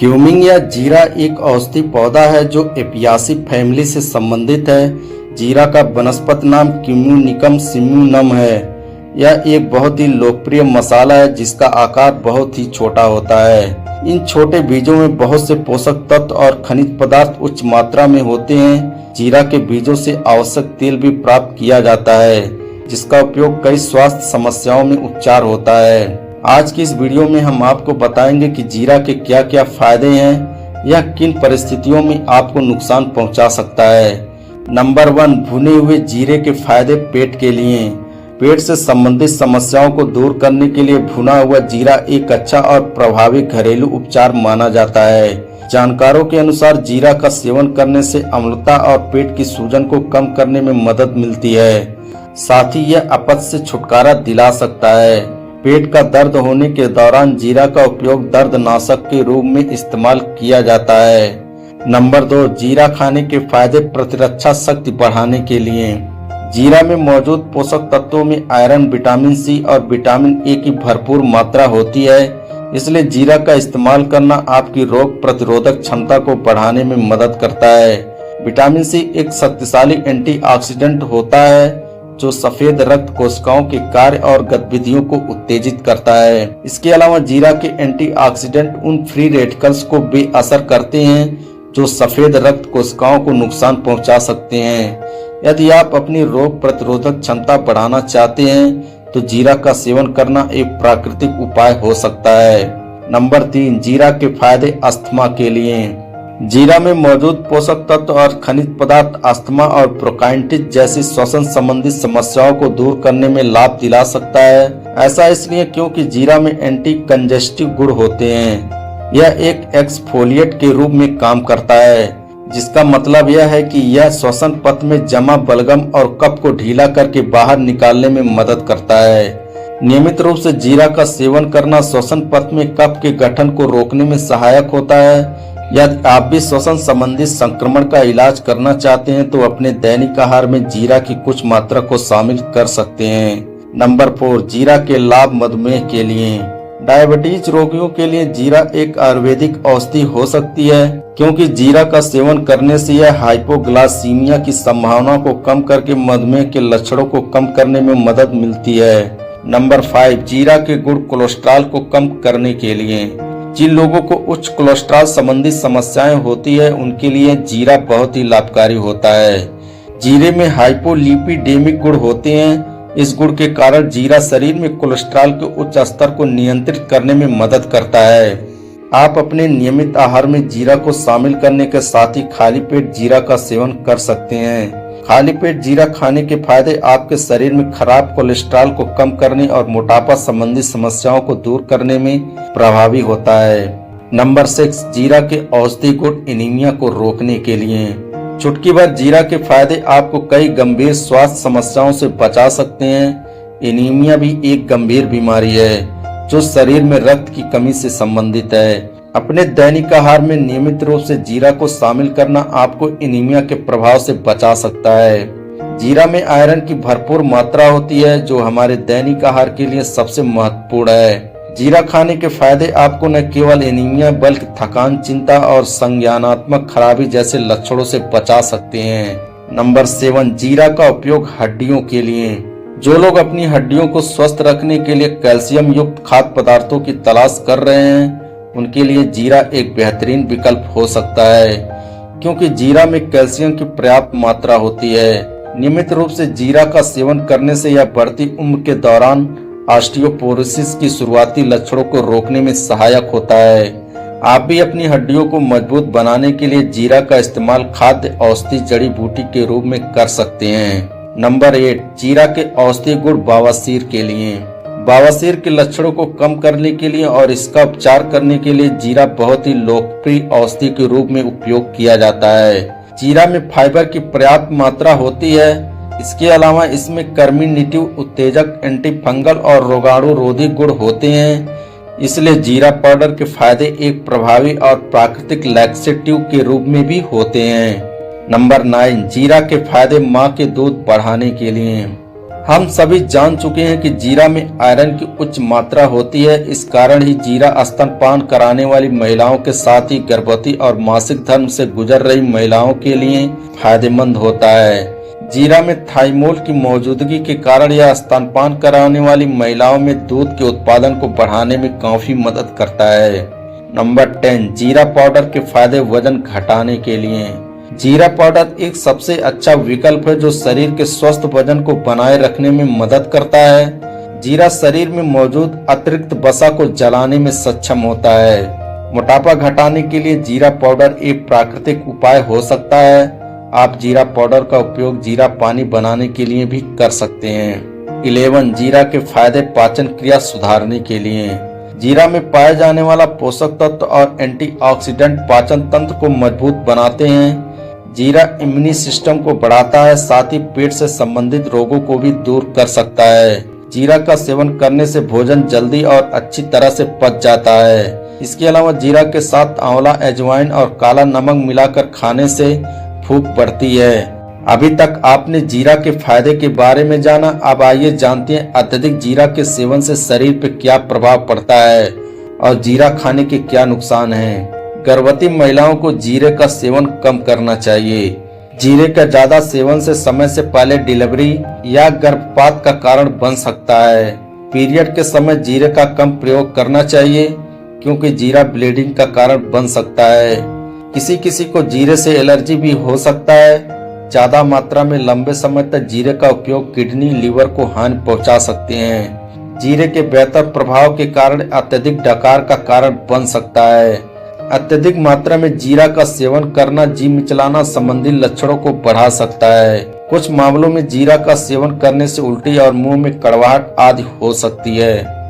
क्यूमिंग या जीरा एक औषधीय पौधा है जो एपियासी फैमिली से संबंधित है। जीरा का वनस्पति नाम क्यूम्यूनिकम सिम्यूनम है। यह एक बहुत ही लोकप्रिय मसाला है जिसका आकार बहुत ही छोटा होता है। इन छोटे बीजों में बहुत से पोषक तत्व और खनिज पदार्थ उच्च मात्रा में होते हैं। जीरा के बीजों से आवश्यक तेल भी प्राप्त किया जाता है जिसका उपयोग कई स्वास्थ्य समस्याओं में उपचार होता है। आज की इस वीडियो में हम आपको बताएंगे कि जीरा के क्या क्या फायदे हैं, यह किन परिस्थितियों में आपको नुकसान पहुंचा सकता है। नंबर 1, भुने हुए जीरे के फायदे पेट के लिए। पेट से संबंधित समस्याओं को दूर करने के लिए भुना हुआ जीरा एक अच्छा और प्रभावी घरेलू उपचार माना जाता है। जानकारों के अनुसार जीरा का सेवन करने से अम्लता और पेट की सूजन को कम करने में मदद मिलती है। साथ ही यह अपच से छुटकारा दिला सकता है। पेट का दर्द होने के दौरान जीरा का उपयोग दर्दनाशक के रूप में इस्तेमाल किया जाता है। नंबर 2, जीरा खाने के फायदे प्रतिरक्षा शक्ति बढ़ाने के लिए। जीरा में मौजूद पोषक तत्वों में आयरन, विटामिन सी और विटामिन ए की भरपूर मात्रा होती है। इसलिए जीरा का इस्तेमाल करना आपकी रोग प्रतिरोधक क्षमता को बढ़ाने में मदद करता है। विटामिन सी एक शक्तिशाली एंटीऑक्सीडेंट होता है जो सफेद रक्त कोशिकाओं के कार्य और गतिविधियों को उत्तेजित करता है। इसके अलावा जीरा के एंटीऑक्सीडेंट उन फ्री रेडिकल्स को बेअसर करते हैं जो सफेद रक्त कोशिकाओं को नुकसान पहुंचा सकते हैं। यदि आप अपनी रोग प्रतिरोधक क्षमता बढ़ाना चाहते हैं तो जीरा का सेवन करना एक प्राकृतिक उपाय हो सकता है। नंबर 3, जीरा के फायदे अस्थमा के लिए। जीरा में मौजूद पोषक तत्व और खनिज पदार्थ अस्थमा और ब्रोंकाइटिस जैसी श्वसन संबंधी समस्याओं को दूर करने में लाभ दिला सकता है। ऐसा इसलिए क्योंकि जीरा में एंटी कंजेस्टिव गुण होते हैं। यह एक एक्सफोलिएट के रूप में काम करता है जिसका मतलब यह है कि यह श्वसन पथ में जमा बलगम और कफ को ढीला करके बाहर निकालने में मदद करता है। नियमित रूप से जीरा का सेवन करना श्वसन पथ में कफ के गठन को रोकने में सहायक होता है। यदि आप भी श्वसन संबंधी संक्रमण का इलाज करना चाहते हैं तो अपने दैनिक आहार में जीरा की कुछ मात्रा को शामिल कर सकते हैं। नंबर 4, जीरा के लाभ मधुमेह के लिए। डायबिटीज रोगियों के लिए जीरा एक आयुर्वेदिक औषधि हो सकती है क्योंकि जीरा का सेवन करने से यह हाइपोग्लाइसीमिया की संभावना को कम करके मधुमेह के लक्षणों को कम करने में मदद मिलती है। नंबर 5, जीरा के गुण कोलेस्ट्रॉल को कम करने के लिए। जिन लोगों को उच्च कोलेस्ट्रॉल संबंधी समस्याएं होती है उनके लिए जीरा बहुत ही लाभकारी होता है। जीरे में हाइपोलिपिडेमिक गुण होते हैं। इस गुण के कारण जीरा शरीर में कोलेस्ट्रॉल के उच्च स्तर को नियंत्रित करने में मदद करता है। आप अपने नियमित आहार में जीरा को शामिल करने के साथ ही खाली पेट जीरा का सेवन कर सकते हैं। खाली पेट जीरा खाने के फायदे आपके शरीर में खराब कोलेस्ट्रॉल को कम करने और मोटापा संबंधी समस्याओं को दूर करने में प्रभावी होता है। नंबर 6, जीरा के औषधीय गुण एनीमिया को रोकने के लिए। चुटकी भर जीरा के फायदे आपको कई गंभीर स्वास्थ्य समस्याओं से बचा सकते हैं। एनीमिया भी एक गंभीर बीमारी है जो शरीर में रक्त की कमी से संबंधित है। अपने दैनिक आहार में नियमित रूप से जीरा को शामिल करना आपको एनीमिया के प्रभाव से बचा सकता है। जीरा में आयरन की भरपूर मात्रा होती है जो हमारे दैनिक आहार के लिए सबसे महत्वपूर्ण है। जीरा खाने के फायदे आपको न केवल एनीमिया बल्कि थकान, चिंता और संज्ञानात्मक खराबी जैसे लक्षणों से बचा सकते हैं। नंबर 7, जीरा का उपयोग हड्डियों के लिए। जो लोग अपनी हड्डियों को स्वस्थ रखने के लिए कैल्शियम युक्त खाद्य पदार्थों की तलाश कर रहे हैं उनके लिए जीरा एक बेहतरीन विकल्प हो सकता है क्योंकि जीरा में कैल्शियम की पर्याप्त मात्रा होती है। नियमित रूप से जीरा का सेवन करने से यह बढ़ती उम्र के दौरान ऑस्टियोपोरोसिस की शुरुआती लक्षणों को रोकने में सहायक होता है। आप भी अपनी हड्डियों को मजबूत बनाने के लिए जीरा का इस्तेमाल खाद्य औषधि जड़ी बूटी के रूप में कर सकते हैं। नंबर 8, जीरा के औषधीय गुण बवासीर के लिए। बवासीर के लक्षणों को कम करने के लिए और इसका उपचार करने के लिए जीरा बहुत ही लोकप्रिय औषधि के रूप में उपयोग किया जाता है। जीरा में फाइबर की पर्याप्त मात्रा होती है। इसके अलावा इसमें कर्मिनेटिव उत्तेजक, एंटीफंगल और रोगाणु रोधी गुण होते हैं। इसलिए जीरा पाउडर के फायदे एक प्रभावी और प्राकृतिक लैक्सेटिव के रूप में भी होते हैं। नंबर 9, जीरा के फायदे मां के दूध बढ़ाने के लिए। हम सभी जान चुके हैं कि जीरा में आयरन की उच्च मात्रा होती है। इस कारण ही जीरा स्तनपान कराने वाली महिलाओं के साथ ही गर्भवती और मासिक धर्म से गुजर रही महिलाओं के लिए फायदेमंद होता है। जीरा में थाइमोल की मौजूदगी के कारण यह स्तनपान कराने वाली महिलाओं में दूध के उत्पादन को बढ़ाने में काफी मदद करता है। नंबर 10, जीरा पाउडर के फायदे वजन घटाने के लिए। जीरा पाउडर एक सबसे अच्छा विकल्प है जो शरीर के स्वस्थ वजन को बनाए रखने में मदद करता है। जीरा शरीर में मौजूद अतिरिक्त वसा को जलाने में सक्षम होता है। मोटापा घटाने के लिए जीरा पाउडर एक प्राकृतिक उपाय हो सकता है। आप जीरा पाउडर का उपयोग जीरा पानी बनाने के लिए भी कर सकते हैं। 11, जीरा के फायदे पाचन क्रिया सुधारने के लिए। जीरा में पाए जाने वाला पोषक तत्व और एंटीऑक्सीडेंट पाचन तंत्र को मजबूत बनाते हैं। जीरा इम्यूनी सिस्टम को बढ़ाता है, साथ ही पेट से संबंधित रोगों को भी दूर कर सकता है। जीरा का सेवन करने से भोजन जल्दी और अच्छी तरह से पच जाता है। इसके अलावा जीरा के साथ आंवला, अजवाइन और काला नमक मिलाकर खाने से भूख बढ़ती है। अभी तक आपने जीरा के फायदे के बारे में जाना, अब आइए जानते हैं अत्यधिक जीरा के सेवन से शरीर पर क्या प्रभाव पड़ता है और जीरा खाने के क्या नुकसान हैं। गर्भवती महिलाओं को जीरे का सेवन कम करना चाहिए। जीरे का ज्यादा सेवन से समय से पहले डिलीवरी या गर्भपात का कारण बन सकता है। पीरियड के समय जीरे का कम प्रयोग करना चाहिए क्योंकि जीरा ब्लीडिंग का कारण बन सकता है। किसी किसी को जीरे से एलर्जी भी हो सकता है। ज्यादा मात्रा में लंबे समय तक जीरे का उपयोग किडनी, लीवर को हानि पहुंचा सकते हैं। जीरे के बेहतर प्रभाव के कारण अत्यधिक डकार का कारण बन सकता है। अत्यधिक मात्रा में जीरा का सेवन करना जी मिचलाना संबंधी लक्षणों को बढ़ा सकता है। कुछ मामलों में जीरा का सेवन करने से उल्टी और मुंह में कड़वाहट आदि हो सकती है।